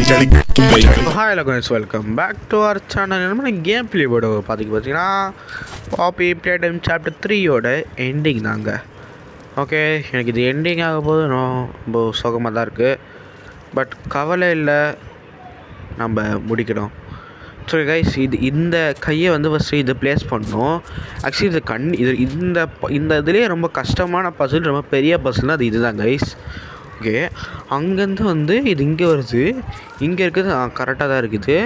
Hi Logans, welcome back to our channel. நம்ம game பிளேயோட பார்த்தீங்கன்னா பாப்பி பிளே டைம் சாப்டர் 3யோட எண்டிங் தாங்க. ஓகே, எனக்கு இது எண்டிங் ஆக போது ரொம்ப சுகமாக தான் இருக்குது. பட் கவலை இல்லை, நம்ம முடிக்கணும். ஸோ கைஸ், இந்த கையை ஃபஸ்ட்டு இதை ப்ளேஸ் பண்ணணும். ஆக்சுவலி இந்த இதுலேயே ரொம்ப கஷ்டமான பசில், ரொம்ப பெரிய பசில்னால் அது இதுதான் கைஸ். ஓகே, அங்கேருந்து இது இங்கே வருது. இங்கே இருக்கிறது கரெக்டாக தான் இருக்குது.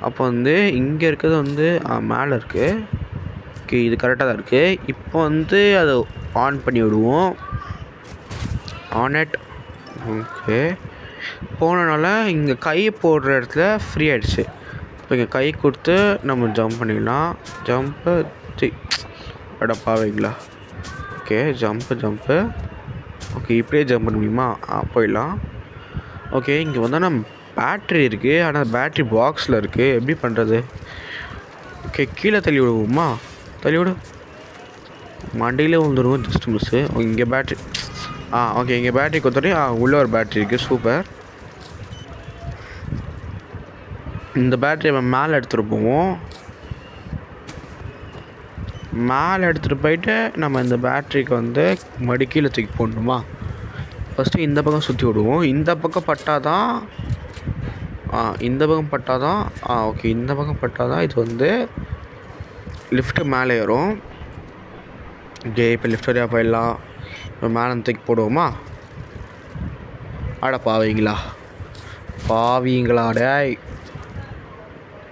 அப்போ இங்கே இருக்கிறது மேலே இருக்குது. ஓகே, இது கரெக்டாக தான் இருக்குது. இப்போ அதை ஆன் பண்ணி விடுவோம். On it. ஓகே, போனனால இங்கே கை போடுற இடத்துல ஃப்ரீ ஆகிடுச்சு. இப்போ இங்கே கை கொடுத்து நம்ம ஜம்ப் பண்ணிடலாம். ஜம்ப்பு அடப்பாவீங்களா? Okay, jump. ஓகே, இப்படியே ஜம்ப் பண்ண முடியுமா? போயிடலாம். ஓகே, இங்கே நம்ம பேட்ரி இருக்குது. ஆனால் பேட்ரி பாக்ஸில் இருக்குது. எப்படி பண்ணுறது? ஓகே, கீழே தள்ளி விடுவோமா? தள்ளி விடு. மண்டியிலே வந்துடுவோம். Just miss. இங்கே பேட்ரி. ஓகே, இங்கே பேட்ரி கொடுத்தோடனே உள்ளே ஒரு பேட்ரி இருக்குது. சூப்பர். இந்த பேட்ரி நம்ம மேலே எடுத்துகிட்டு போவோம். மேலே எடுத்துகிட்டு போயிட்டு நம்ம இந்த பேட்ரிக்கு மறுபடி கீழே தூக்கி போடணுமா? ஃபஸ்ட்டு இந்த பக்கம் சுற்றி விடுவோம். இந்த பக்கம் பட்டால் தான் ஓகே, இந்த பக்கம் பட்டால் தான் இது லிஃப்ட்டு மேலே ஏறும். ஓகே, இப்போ லிஃப்ட் வழியாக போயிடலாம். இப்போ மேலே தூக்கி போடுவோமா? பாவீங்களா டேய்.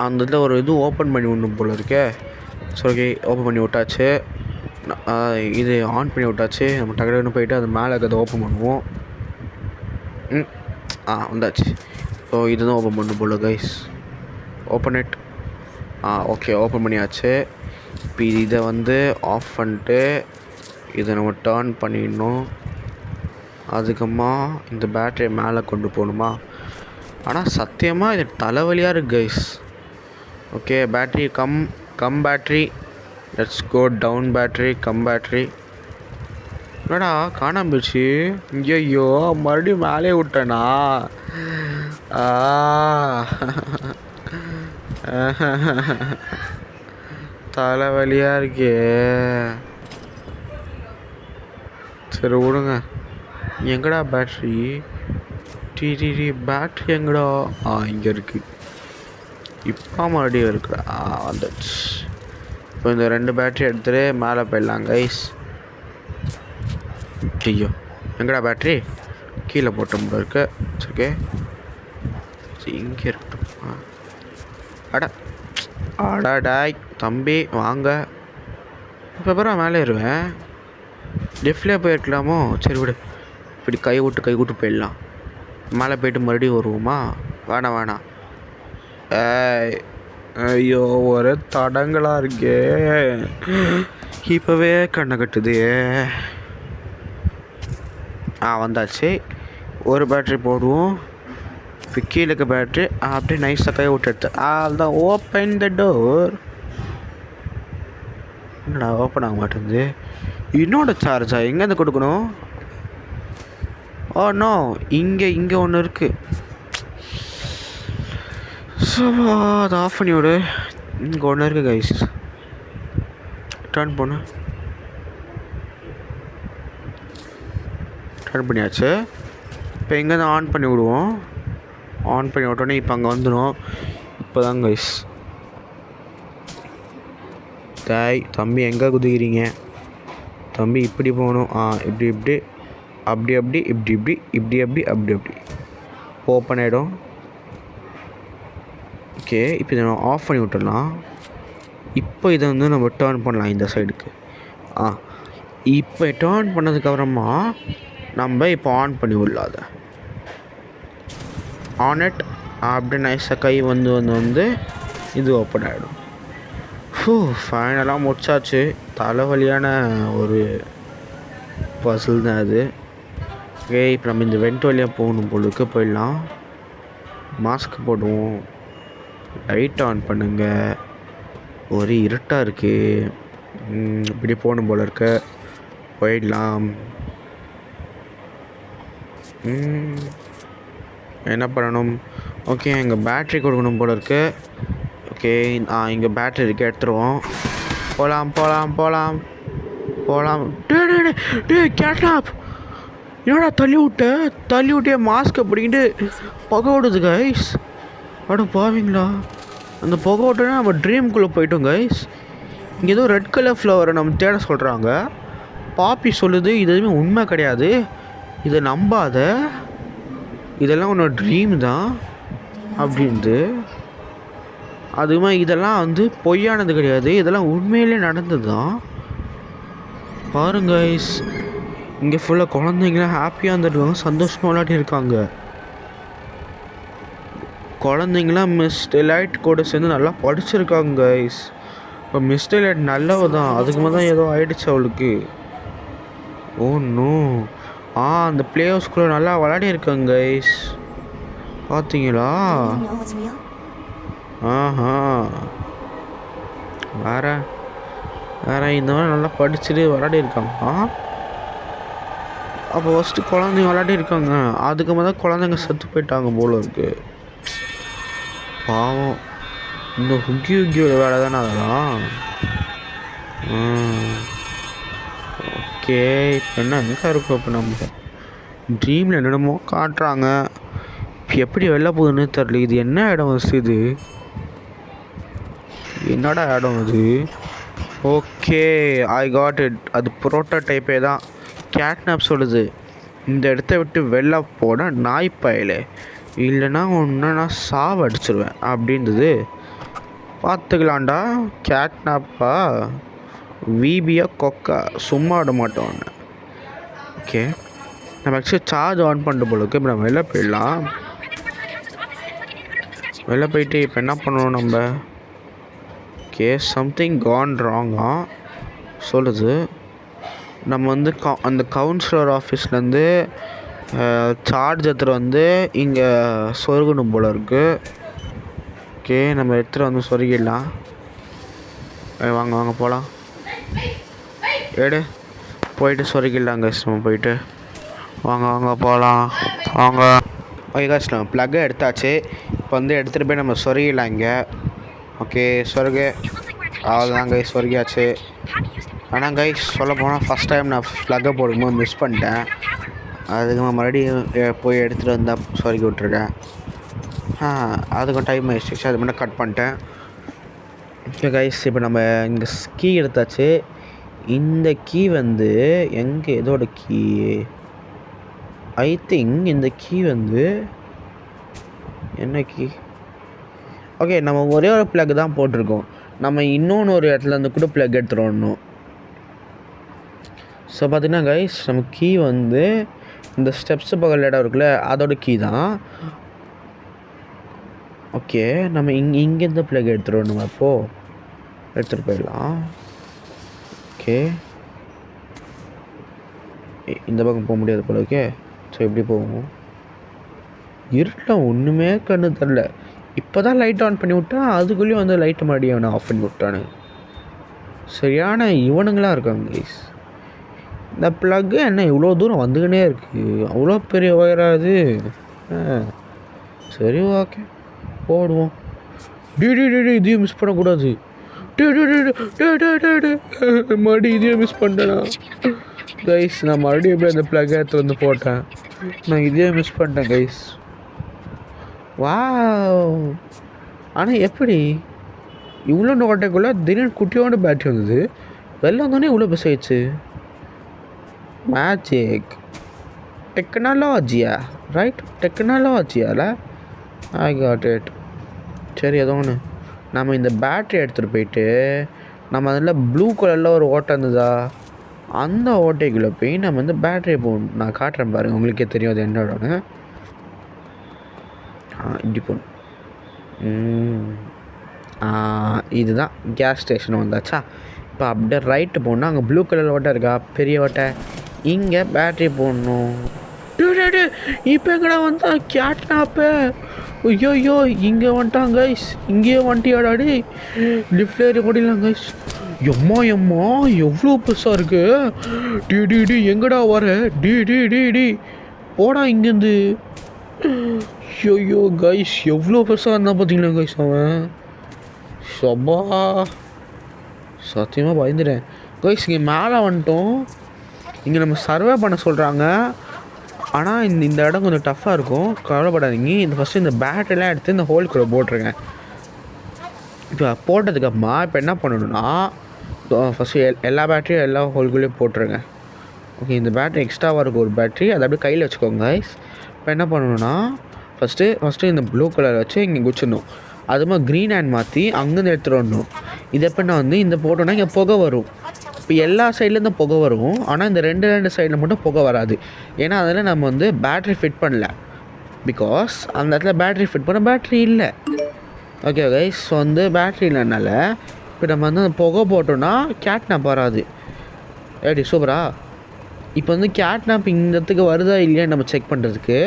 அந்த இதில் ஒரு இது ஓப்பன் பண்ணி விடணும் போல் இருக்கே. ஸோ ஓகே, ஓப்பன் பண்ணி விட்டாச்சு. இது ஆன் பண்ணி விட்டாச்சு. நம்ம டக்குனு போயிட்டு அது மேலே இருக்கிறத ஓப்பன் பண்ணுவோம். வந்தாச்சு. ஸோ இதுதான் ஓப்பன் பண்ணணும் போல் guys. Open it. Okay, open பண்ணியாச்சு. இப்போ இதை ஆஃப் பண்ணிட்டு இதை நம்ம டர்ன் பண்ணிடணும். அதுக்கப்புறமா இந்த பேட்டரியை மேலே கொண்டு போகணுமா? ஆனால் சத்தியமாக இது தலைவலியாக இருக்குது guys. Okay, battery come battery, let's go down battery, come battery. என்னடா காணாம போச்சு? ஐயோ, மறுபடியும் மேலே விட்டேனா? தலைவலியாக இருக்கே. சரி விடுங்க. எங்கடா பேட்ரி? பேட்ரி எங்கடா? இங்கே இருக்குது. இப்போ மறுபடியும் இருக்குடா. வந்துடுச்சு. இப்போ இந்த 2 பேட்ரி எடுத்துகிட்டு மேலே போயிடலாம் கைஸ். ஐயோ, எங்கடா பேட்ரி? கீழே போட்டோம் இருக்கு. ஓகே, இங்கே இருக்கட்டும். டாய் தம்பி வாங்க. இப்போ அப்புறம் மேலே ஏறுவேன். லிஃப்ட்லேயே போயிருக்கலாமோ? சரி விடு. இப்படி கை விட்டு போயிடலாம். மேலே போயிட்டு மறுபடியும் வருவோமா? வேணாம். ஐயோ, ஒரு தடங்களாக இருக்கே. இப்போவே கண்ணை கட்டுது. வந்தாச்சு. ஒரு பேட்ரி போடுவோம். இப்போ கீழே இருக்க பேட்ரி அப்படியே நைஸாக கை விட்டு எடுத்து அதுதான் ஓப்பன் த டோர். என்னடா ஓப்பன் ஆக மாட்டேங்குது? இன்னோட சார்ஜா எங்கேருந்து கொடுக்கணும்? நோ, இங்கே ஒன்று இருக்குது. ஸோ அதை ஆஃப் பண்ணி விடு. இங்கே ஒன்று இருக்குது கைஸ். டர்ன் பண்ணியாச்சு. இப்போ எங்கேருந்து ஆன் பண்ணி விடுவோம். ஆன் பண்ணி விட்டோன்னே இப்போ அங்கே வந்துடும். இப்போ தான் கைஸ். தம்பி எங்கே குதிக்கிறீங்க? தம்பி இப்படி போகணும். இப்படி அப்படி ஓப்பன் ஆகிடும். ஓகே, இப்போ இதை நம்ம ஆஃப் பண்ணி விட்டுடலாம். இப்போ இதை நம்ம டர்ன் பண்ணலாம் இந்த சைடுக்கு. இப்போ டர்ன் பண்ணதுக்கப்புறமா நம்ம இப்போ ஆன் பண்ணி விடலாம். அதை ஆன் இட். அப்படியே நைஸாக கை வந்து இது ஓப்பன் ஆகிடும். ஃபைனலாக முடிச்சாச்சு. தலைவலியான ஒரு பசில் தான் அது. ஓகே, இப்போ நம்ம இந்த வெண்ட் வழியாக போகணும் பொழுதுக்கு போயிடலாம். மாஸ்க் போடுவோம். லைட் ஆன் பண்ணுங்க. ஒரு இருட்டாக இருக்குது. இப்படி போகணும் போல இருக்க. போயிடலாம். என்ன பண்ணணும்? ஓகே இங்கே பேட்ரி கொடுக்கணும் போல இருக்கு. ஓகே இங்கே பேட்ரி இருக்கு, எடுத்துருவோம். போகலாம் போகலாம் போகலாம் போகலாம். டே கேட்னாப், என்னடா தள்ளி விட்டே மாஸ்க்கை பிடிக்கிட்டு புகை விடுது கைஸ். அட பாவீங்களா, அந்த புகை விட்டோன்னா நம்ம ட்ரீம்குள்ளே போயிட்டோம் கைஸ். இங்கே ஏதோ ரெட் கலர் ஃப்ளவரை நம்ம தேட சொல்கிறாங்க. பாப்பி சொல்லுது இது எதுவுமே உண்மை கிடையாது, இதை நம்பாத, இதெல்லாம் உன்னோட ட்ரீம் தான் அப்படின்ட்டு. அதுவுமே இதெல்லாம் வந்து பொய்யானது கிடையாது, இதெல்லாம் உண்மையிலே நடந்தது தான். பாருங்க கைஸ், இங்கே ஃபுல்லாக குழந்தைங்களாம் ஹாப்பியாக இருந்துருக்காங்க, சந்தோஷமாக விளையாடி இருக்காங்க. குழந்தைங்களாம் மிஸ் டெலைட் கூட சேர்ந்து நல்லா படிச்சிருக்காங்க கைஸ். இப்போ மிஸ் டெலைட் நல்லவ தான், அதுக்கு மேலே தான் ஏதோ ஆயிடுச்சு அவளுக்கு. Oh no. அந்த ப்ளே ஹவுஸ்குள்ளே நல்லா விளையாடி இருக்காங்க கைஸ், பார்த்தீங்களா? ஆஹா, வேற இந்த மாதிரி நல்லா படிச்சுட்டு விளையாடி இருக்காங்க. அப்போ ஃபஸ்ட்டு குழந்தைங்க விளையாடி இருக்காங்க, அதுக்கு மேலே குழந்தைங்க செத்து போயிட்டாங்க போல இருக்கு. பாவம், இந்த ஹுக்கியோட வேலை தானே அதெல்லாம். ஓகே, இப்போ என்ன எங்கே இருக்கும்? இப்போ நம்ம ட்ரீமில் என்னென்னமோ காட்டுறாங்க, இப்போ எப்படி வெளில போகுதுன்னு தெரியல. இது என்ன இடம் வச்சு, இது என்னடா இடம் அது? ஓகே ஐ காட் இட், அது ப்ரோட்டோடைப்பே தான். கேட்னாப் சொல்லுது, இந்த இடத்த விட்டு வெளில போட நாய்ப்பயலே, இல்லைன்னா ஒன்று நான் சாவடிச்சிருவேன் அப்படின்றது. பார்த்துக்கலாண்டா. கேட்னாப்பா விபியா கொக்கா சும்மா விட மாட்டோம். ஓகே, நம்ம ஆக்சுவலி சார்ஜ் ஆன் பண்ணிட்டு போல இருக்கு. இப்போ நம்ம வெளில போயிடலாம். வெளில போயிட்டு இப்போ என்ன பண்ணணும் நம்ம? ஓகே, சம்திங் கான் ராங்கா சொல்லுது. நம்ம வந்து அந்த கவுன்சிலர் ஆஃபீஸ்லேருந்து சார்ஜ் எடுத்துகிட்டு வந்து இங்கே சொருகணும் போல் இருக்குது. ஓகே, நம்ம எடுத்துகிட்டு வந்து சொருகிடலாம். வாங்க வாங்க போகலாம். போயிட்டு சொருகிடலாம் கைஸ், நம்ம போயிட்டு வாங்க வாங்க போகலாம் வாங்க. ஓகே கைஸ், நம்ம ப்ளக்கை எடுத்தாச்சு. இப்போ வந்து எடுத்துகிட்டு போய் நம்ம சொருகிடலாம் இங்கே. ஓகே சொருகு, அவ்வளோதான் கைஸ், சொருகியாச்சு. ஆனால் கைஸ் சொல்ல போனால் ஃபஸ்ட் டைம் நான் ப்ளக்கை போடும்போது மிஸ் பண்ணிட்டேன். அதுக்கு நான் மறுபடியும் போய் எடுத்துகிட்டு வந்தால் சொருகி விட்ருக்கேன். அதுக்கும் டைம் ஆயிடுச்சு, அது மட்டும் கட் பண்ணிட்டேன். ஓகே கைஸ், இப்போ நம்ம இங்கே கீ எடுத்தாச்சு. இந்த கீ வந்து எங்கே, எதோட கீ? ஐ திங்க் இந்த கீ வந்து என்ன கீ? ஓகே, நம்ம ஒரே ஒரு ப்ளக் தான் போட்டிருக்கோம். நம்ம இன்னொன்று ஒரு இடத்துல இருந்து கூட ப்ளக் எடுத்துகிட்டு வரணும். ஸோ பார்த்தீங்கன்னா கைஸ், நம்ம கீ வந்து இந்த ஸ்டெப்ஸு பக்கத்தில் இடம் இருக்குல்ல, அதோட கீ தான். ஓகே, நம்ம இங்கேருந்து ப்ளக் எடுத்துகிட்டு வரணும். அப்போது எடுத்துகிட்டு போயிடலாம். ஓகே, இந்த பக்கம் போக முடியாது போல. ஓகே, ஸோ எப்படி போவோம்? இருட்டில் ஒன்றுமே கண்ணு தரல. இப்போ தான் லைட் ஆன் பண்ணி விட்டா, அதுக்குள்ளேயும் வந்து லைட்டை மறுபடியும் அவனை ஆஃப் பண்ணி விட்டானு. சரியான இவனுங்களாக இருக்காங்க கைஸ். இந்த ப்ளக்கு என்ன இவ்வளோ தூரம் வந்துக்கினே இருக்குது, அவ்வளோ பெரிய ஒயராக இது. சரி ஓகே போடுவோம். இதையும் மிஸ் பண்ணக்கூடாது. மறுபடியும் இதையும் மிஸ் பண்ணிட்டேனா கைஸ்? நான் மறுபடியும் எப்படி அந்த ப்ளக்கை எடுத்து வந்து போட்டேன், நான் இதையும் மிஸ் பண்ணிட்டேன் கைஸ். வாவ், ஆனால் எப்படி இவ்வளோ நோட்டைக்குள்ளே திடீர்னு குட்டியோட பேட்டரி வந்தது, வெளில வந்தோடனே இவ்வளோ பெருசு ஆயிடுச்சு. மேஜிக் டெக்னாலஜியா, ரைட்? டெக்னாலஜியால ஐ காட் இட். சரி, ஏதோ ஒன்று. நம்ம இந்த பேட்ரி எடுத்துகிட்டு போயிட்டு நம்ம அதில் ப்ளூ கலரில் ஒரு ஓட்டை இருந்ததா, அந்த ஓட்டைக்குள்ளே போய் நம்ம வந்து பேட்ரியை போகணும். நான் காட்டுறேன் பாருங்கள், உங்களுக்கே தெரியும் அது என்னோடனு. இப்படி போகணும். இதுதான் கேஸ் ஸ்டேஷன் வந்தாச்சா? இப்போ அப்படியே ரைட்டு போகணும். அங்கே ப்ளூ கலர் ஓட்டை இருக்கா, பெரிய ஓட்டை, இங்கே பேட்ரி போடணும். இப்போ எங்கடா வந்தா கேட்னாப்ப? ஐயோ இங்கே வந்துட்டான் கைஸ், இங்கேயே வந்துட்டியாடாடி. லிஃப்ட் ஏறி ஓடிடலாம் கைஸ். எம்மா எவ்வளோ பெருசாக இருக்கு. டி எங்கடா வர? டி போடா இங்கேருந்து. ஐயோ கைஸ் எவ்வளோ பெருசாக இருந்தால் பார்த்தீங்களா கைஸ் அவன் ஷபா சத்தியமாக பயந்துட்டேன் கைஸ். இங்கே மேலே வந்துட்டோம். இங்கே நம்ம சர்வே பண்ண சொல்கிறாங்க. ஆனால் இந்த இடம் கொஞ்சம் டஃப்பாக இருக்கும், கவலைப்படாதீங்க. இந்த ஃபஸ்ட்டு இந்த பேட்டரிலாம் எடுத்து இந்த ஹோல்குள்ளே போட்டுருங்க. இப்போ போட்டதுக்கப்புறமா இப்போ என்ன பண்ணணுன்னா ஃபஸ்ட்டு எல்லா பேட்டரியும் எல்லா ஹோல்குள்ளேயும் போட்டுருங்க. ஓகே, இந்த பேட்ரி எக்ஸ்ட்ராவாக இருக்கும் ஒரு பேட்ரி, அதை அப்படியே கையில் வச்சுக்கோங்க கைஸ். இப்போ என்ன பண்ணணுன்னா ஃபஸ்ட்டு இந்த ப்ளூ கலர் வச்சு இங்கே குச்சிடணும். அதுமாதிரி க்ரீன் ஹேண்ட் மாற்றி அங்கேருந்து எடுத்துகிட்டு வரணும். இது எப்படின்னா இந்த போட்டோன்னா இங்கே புகை வரும். இப்போ எல்லா சைட்லேருந்து புகை வரும், ஆனால் இந்த ரெண்டு சைடில் மட்டும் புகை வராது. ஏன்னா அதில் நம்ம பேட்ரி ஃபிட் பண்ணல. பிகாஸ் அந்த இடத்துல பேட்ரி ஃபிட் பண்ண பேட்ரி இல்லை. ஓகே கைஸ், ஸோ பேட்ரி இல்லைனால இப்போ நம்ம அந்த புகை போட்டோன்னா கேட்னாப் வராது. ஏடி சூப்பரா. இப்போ கேட்னாப் இந்த இடத்துக்கு வருதா இல்லையான்னு நம்ம செக் பண்ணுறதுக்கு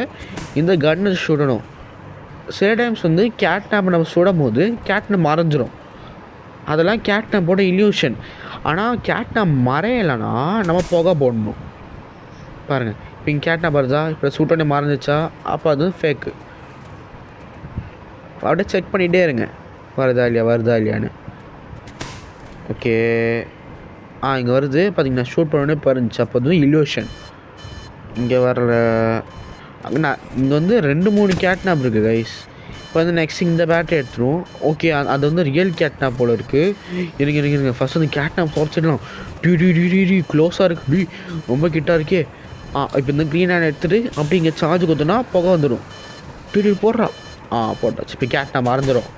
இந்த கன்னை சுடணும். சில டைம்ஸ் கேட்னாப் நம்ம சுடும் போது கேட்னாப் மறைஞ்சிரும். அதெல்லாம் கேட்னாப்போட இல்யூஷன். ஆனால் கேட்னாப் மறையலைன்னா நம்ம புகை போடணும். பாருங்கள், இப்போ இங்கே கேட்னாப் வருதா, இப்போ சுட்டோன்னே மறைஞ்சிச்சா, அப்போ அது ஃபேக்கு. அப்படியே செக் பண்ணிகிட்டே இருங்க, வருதா இல்லையான்னு. ஓகே, இங்கே வருது பார்த்தீங்கன்னா, ஷூட் பண்ணோடனே பறிஞ்சு. அப்போ இல்யூஷன். இங்கே வரல. நான் இங்கே 2-3 கேட்னாப் இருக்குது கைஸ். இப்போ நெக்ஸ்ட் இந்த பேட்டரி எடுத்துருவோம். ஓகே, அது ரியல் கேட்னாப் போல் இருக்குது. இருங்க ஃபஸ்ட் கேட்னாப் குறைச்சிடலாம். டி க்ளோஸாக இருக்குது, ரொம்ப கிட்டாக இருக்கே. இப்போ க்ரீன் ஹேண்ட் எடுத்துகிட்டு அப்படி இங்கே சார்ஜ் கொடுத்தோன்னா புகை வந்துடும். போடுறா. போட்டாச்சு. இப்போ கேட்னாப் மறந்துடும்.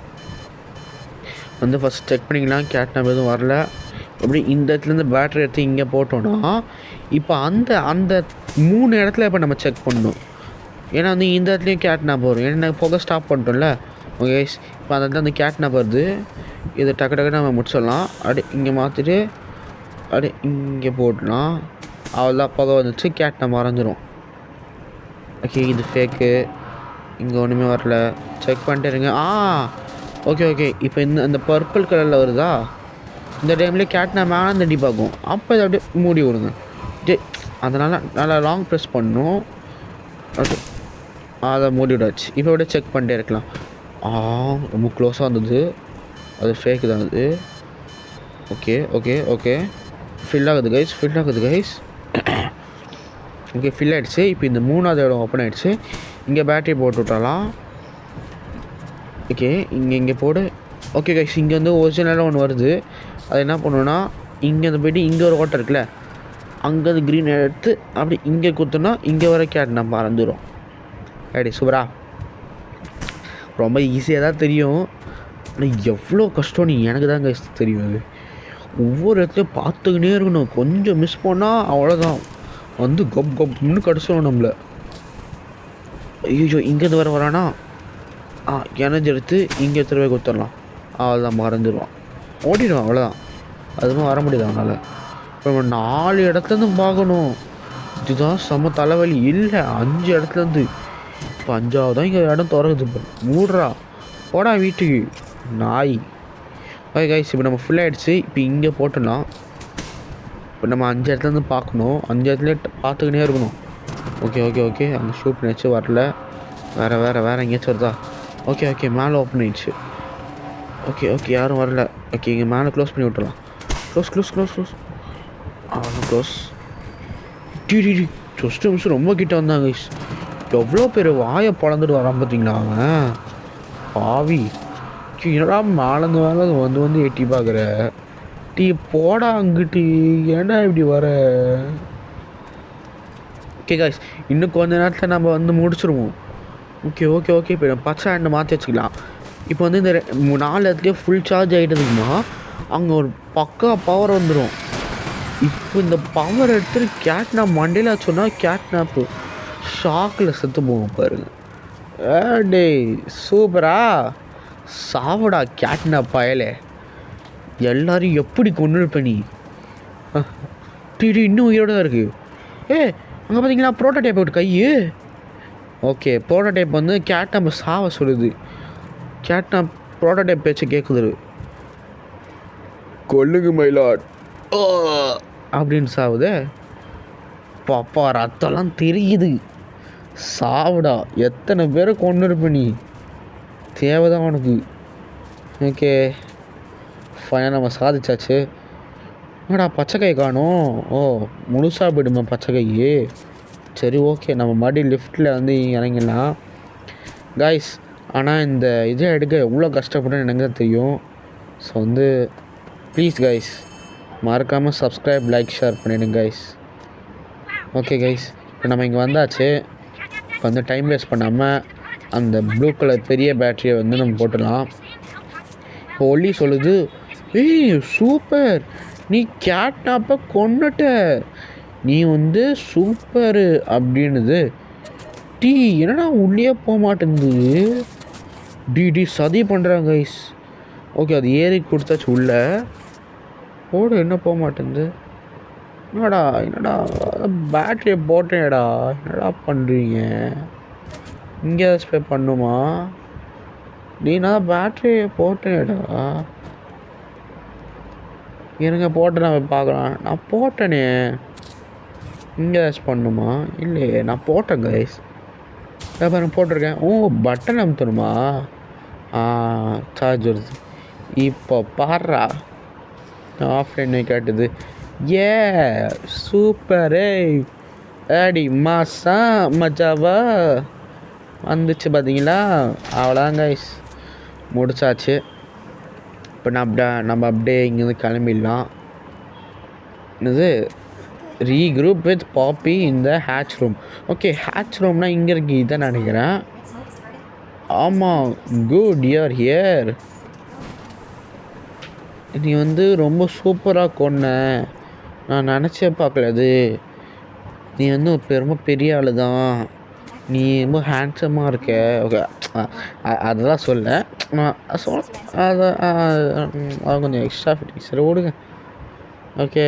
ஃபஸ்ட் செக் பண்ணிக்கலாம், கேட்னாப் எதுவும் வரல. அப்படி இந்த இடத்துலேருந்து பேட்டரி எடுத்து இங்கே போட்டோன்னா இப்போ அந்த 3 இடத்துல இப்போ நம்ம செக் பண்ணணும். ஏன்னா இந்த இடத்துலையும் கேட்னாப் வரும். ஏன்னா புகை ஸ்டாப் பண்ணிட்டோம்ல. ஓகே, இப்போ அந்த இடத்துல கேட்னாப் வருது. இதை டக்கு நம்ம முடிச்சிடலாம். அப்படியே இங்கே மாற்றிட்டு அப்படியே இங்கே போட்டலாம். அவ்வளோதான், புகை வந்துச்சு, கேட்னாப் மறைஞ்சிரும். ஓகே, இது ஃபேக்கு. இங்கே ஒன்றுமே வரல. செக் பண்ணிட்டு இருங்க. ஓகே, இப்போ அந்த பர்பிள் கலரில் வருதா, இந்த டைம்லேயே கேட்னாப் மேலே தண்டி பார்க்கும். அப்போ இதை அப்படியே மூடி விடுங்க. அதனால் நல்லா லாங் ப்ரெஸ் பண்ணணும். ஓகே, அதை மூடி விடாச்சு. இப்போ அப்படியே செக் பண்ணிட்டே இருக்கலாம். ரொம்ப க்ளோஸாக இருந்தது, அது ஃபேக்கு தான் அது. ஓகே ஃபில் ஆகுது கைஸ். ஓகே, ஃபில் ஆகிடுச்சு. இப்போ இந்த 3வது இடம் ஓப்பன் ஆகிடுச்சு. இங்கே பேட்டரி போட்டு விட்டாலாம். ஓகே, இங்கே போடு. ஓகே கைஸ், இங்கே ஒரிஜினலாக ஒன்று வருது. அது என்ன பண்ணுன்னா, இங்கே போய்ட்டு இங்கே ஒரு ஓட்டை இருக்குல்ல, அங்கே க்ரீன் எடுத்து அப்படி இங்கே குத்துனா இங்கே வர கேட்னாப் மறந்துடும். ஐடி சூப்பரா. ரொம்ப ஈஸியாக தான் தெரியும், ஆனால் எவ்வளோ கஷ்டம்னு எனக்கு தான் கைஸ் தெரியும். அது ஒவ்வொரு இடத்துலையும் பார்த்துக்கினே இருக்கணும். கொஞ்சம் மிஸ் பண்ணால் அவ்வளோதான், கப்னு கடிச்சிடும் நம்மளை. ஐயோ, இங்கேருந்து வரானா, எனர்ஜி எடுத்து இங்கே எடுத்துகிட்டு போய் கொடுத்துடலாம். அவ்வளோதான், மறந்துடுவான், ஓடிடுவான். அவ்வளோதான், அதுவும் வர முடியாது அவனால். இப்போ நம்ம 4 இடத்துலேருந்து பார்க்கணும். இதுதான் செம்ம தலைவலி. இல்லை, 5 இடத்துலேருந்து. இப்போ 5வது தான் இங்கே இடம் திறக்குது. மூடுறா, போடா வீட்டுக்கு நாய். ஓகே கைஸ், இப்போ நம்ம ஃபுல் ஆகிடுச்சு. இப்போ இங்கே போட்டலாம். இப்போ நம்ம 5 இடத்துலேருந்து பார்க்கணும். 5 இடத்துலேயே பார்த்துக்கினே இருக்கணும். ஓகே அங்கே ஷூட் பண்ணியாச்சு, வரல. வேறு எங்கேயாச்சும் வருதா? ஓகே மேலே ஓப்பன் ஆகிடுச்சு. ஓகே யாரும் வரல. ஓகே, இங்கே மேலே க்ளோஸ் பண்ணி விட்டுலாம். Close close. ஜஸ்ட் நிமிஷம் ரொம்ப கிட்ட வந்தாங்க. எவ்வளோ பேர் வாயை பழந்துட்டு வரான் பார்த்தீங்களா அவன் பாவி. என்னடா மேலேருந்து வந்து எட்டி பார்க்குற, போடா அங்கிட்டு, ஏன்டா இப்படி வர. ஓகே காய்ஸ், இன்னும் கொஞ்ச நேரத்தில் நம்ம முடிச்சிருவோம். ஓகே இப்போ நம்ம பச்சை ஹேண்டை மாற்றி வச்சுக்கலாம். இப்போ இந்த 4 இடத்துலையும் ஃபுல் சார்ஜ் ஆகிட்டதுக்குமா அங்கே ஒரு பக்கா பவர் வந்துடும். இப்போ இந்த பவர் எடுத்துகிட்டு கேட்னாப் மண்டையில் சொன்னால் கேட்னாப்பு ஷாக்கில் செத்து போகும் பாருங்க. டே சூப்பரா, சாவடா கேட்னாப் பயலே. எல்லோரும் எப்படி கொண்டு பண்ணி இன்னும் உயிரோடு தான் இருக்குது. அங்கே பார்த்தீங்கன்னா ப்ரோட்டோடைப் ஒரு கை. ஓகே, ப்ரோட்டோடைப் கேட்னாப் சாவ சொல்லுது. கேட்னாப் ப்ரோட்டோடைப் பேச்சு கேட்குது. கொல்லுங்க மயிலாட் அப்படின்னு சாவுதே. பாப்பா ரத்தம்லாம் தெரியுது. சாவுடா, எத்தனை பேரை கொண்டு இருப்ப நீ, தேவைதான் உனக்கு. ஓகே ஃபைனாக நம்ம சாதிச்சாச்சு. என்னடா பச்சைக்காய் காணும்? ஓ முழுசாக போயிடுமா பச்சைக்காய்? சரி ஓகே, நம்ம மறுபடியும் லிஃப்ட்டில் வந்து இறங்கிடலாம் கைஸ். ஆனால் இந்த இதை எடுக்க எவ்வளோ கஷ்டப்பட்டுன்னு எனக்கு தான் தெரியும். ஸோ வந்து ப்ளீஸ் கைஸ் மறக்காமல் சப்ஸ்கிரைப், லைக், ஷேர் பண்ணிவிடுங்க கைஸ். ஓகே கைஸ், இப்போ நம்ம இங்கே வந்தாச்சு. இப்போ வந்து டைம் வேஸ்ட் பண்ணாமல் அந்த ப்ளூ கலர் பெரிய பேட்டரியை வந்து நம்ம போட்டுடலாம். இப்போ ஒல்லி சொல்லுது, ஏய் சூப்பர், நீ கேட்னாப்பை கொண்டுட்ட, நீ வந்து சூப்பரு அப்படின்னுது. டீ என்னடா உள்ளே போக மாட்டேங்குது. டி சதி பண்ணுறாங்க கைஸ். ஓகே அது ஏறி கொடுத்தாச்சு உள்ளே போடு, என்ன போக மாட்டேங்குது. என்னடா பேட்டரியை போட்டேன்டா, என்னடா பண்ணுறீங்க? இங்கே ஸ்பே பண்ணுமா? நான் பேட்டரியை போட்டேன்டா. எனக்கு போட்டு நான் பார்க்கலாம். நான் போட்டேனே, இங்கே பண்ணுமா? இல்லையே, நான் போட்டேன் கைஸ். பாருங்க போட்டிருக்கேன். ஓ பட்டன் அமுத்தணுமா? சார்ஜ் வருது. இப்போ பாடுறா ஆஃப்லைன் காட்டுது. ஏ சூப்பரே அடி மாசா மஜாவா வந்துச்சு பார்த்தீங்களா? அவ்வளோதான் கைஸ், முடிச்சாச்சு. இப்போ நம்ம அப்படியே இங்கேருந்து கிளம்பிடலாம். இது ரீக்ரூப் வித் பாப்பி இந்த ஹேட்ச் ரூம். ஓகே ஹேட்ச் ரூம்னால் இங்கே இருக்கு, இதை நினைக்கிறேன். ஆமாம் குட் யூர் ஹியர். நீ வந்து ரொம்ப சூப்பராக கொன்ன, நான் நினச்சே பார்க்கல. அது நீ வந்து ரொம்ப பெரிய ஆள் தான், நீ ரொம்ப ஹேண்ட்ஸமாக இருக்க. ஓகே அதெல்லாம் சொல்ல நான் அதை கொஞ்சம் எக்ஸ்ட்ரா ஃபிட்டிங். சரி விடுங்க. ஓகே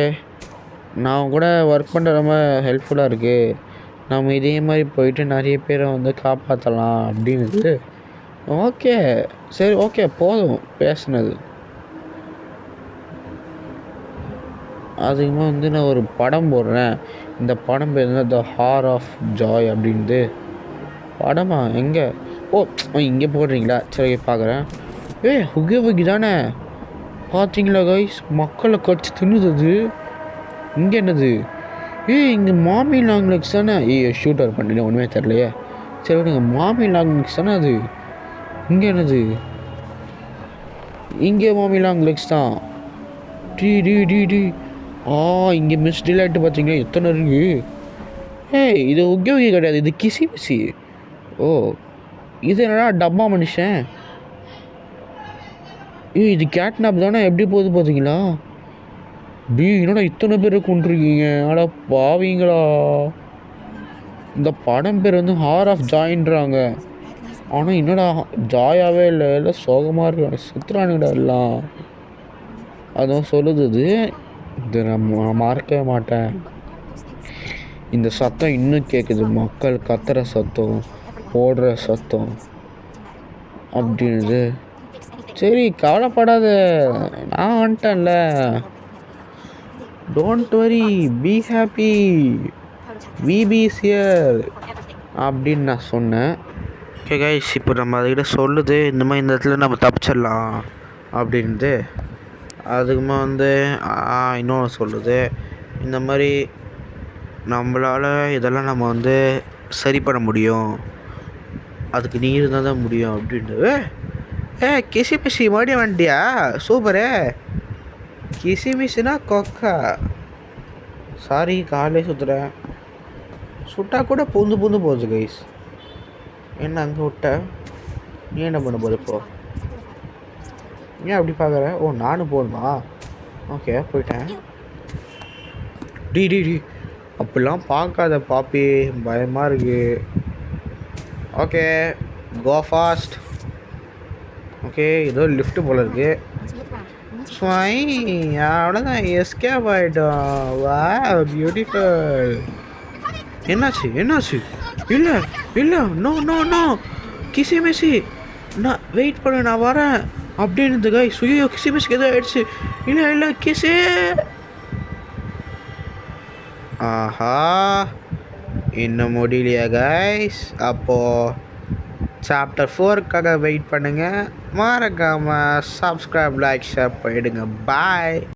நான் கூட ஒர்க் பண்ணுற ரொம்ப ஹெல்ப்ஃபுல்லாக இருக்குது. நம்ம இதே மாதிரி போயிட்டு நிறைய பேரை வந்து காப்பாற்றலாம் அப்படின்னுது. ஓகே சரி ஓகே போதும் பேசுனது. அதிகமாக வந்து நான் ஒரு படம் போடுறேன். இந்த படம் பேர் வந்து த ஹார் ஆஃப் ஜாய் அப்படின்து. படமா எங்கே? ஓ இங்கே போடுறீங்களா? சரி பார்க்குறேன். ஹுகி தானே, பார்த்தீங்களா கைஸ்? மக்களை கடிச்சு தின்னுது. இங்கே என்னது? இங்கே மாமி லாங்லெக்ஸ் தானே. ஷூட்டர் பண்ணிட்டு ஒன்றுமே தெரிலையே. சரி விடுங்க, மாமி லாங்லெக்ஸ் தானே அது. இங்கே என்னது? இங்கே மாமி லாங்லெக்ஸ் தான். டி இங்கே மிஸ் டிலைட்டு பார்த்தீங்களா எத்தனை இருக்கு? இது உகி கிடையாது, இது கிசி பிசி. ஓ இது என்னடா டப்பா மனுஷன். இது கேட்னாப் தானே, எப்படி போகுது பார்த்தீங்களா? என்னடா இத்தனை பேரை கொண்டிருக்கீங்க, அடா பாவீங்களா. இந்த படம் பேர் வந்து ஹார் ஆஃப் ஜாயின்றாங்க. ஆனால் என்னடா ஜாயாகவே இல்லை, எல்லாம் சோகமாக இருக்கு, சுற்றுறானுங்கடா எல்லாம். அதுவும் சொல்லுது இது நான் மறக்கவே மாட்டேன். இந்த சத்தம் இன்னும் கேட்குது, மக்கள் கத்துற சத்தம், ஓடுற சத்தம் அப்படின்னுது. சரி கவலைப்படாத, நான் வந்துட்டேன்ல, don't worry, be happy, we be here அப்படின்னு நான் சொன்னேன். ஓகே கைஸ், இப்போ நம்ம அதுக்கிட்ட சொல்லுது இந்த மாதிரி இந்த இடத்துல நம்ம தப்பிச்சிடலாம் அப்படின்ட்டு. அதுக்குமா வந்து இன்னொன்று சொல்லுது, இந்த மாதிரி நம்மளால் இதெல்லாம் நம்ம வந்து சரி பண்ண முடியும், அதுக்கு நீ இருந்தால் தான் முடியும் அப்படின்ட்டு. கிசி மிஷி மறுபடியும் வந்துட்டியா? சூப்பரு. கிசி மிஷினா கொக்கா. சாரி காலையே சுற்றுறேன், சுட்டா கூட பூந்து போகுது கைஸ். என்ன அங்கே விட்ட? நீ என்ன பண்ண போது இப்போ? ஏன் அப்படி பார்க்குற? ஓ நானும் போகணுமா? ஓகே போயிட்டேன். டி அப்படிலாம் பார்க்காத பாப்பி, பயமாக இருக்கு. Okay go fast. ஓகே ஏதோ லிஃப்ட்டு போல் இருக்கு. அவ்வளோதான், எஸ்கேப் ஆகிட்டோம். வா பியூட்டிஃபுல். என்னாச்சு? இல்லை நோ கிசி மிஷி, நான் வெயிட் பண்ண, நான் வரேன் அப்படின்னு கை சுயோ. கிசி மிஷிக்கு எதோ ஆயிடுச்சு. இல்லை கிசி. ஆஹா இன்னும் முடியலையா கைஸ்? அப்போது சாப்டர் 4க்காக வெயிட் பண்ணுங்கள். மறக்காமல் சப்ஸ்கிரைப், லைக், ஷேர் பண்ணிவிடுங்க. பாய்.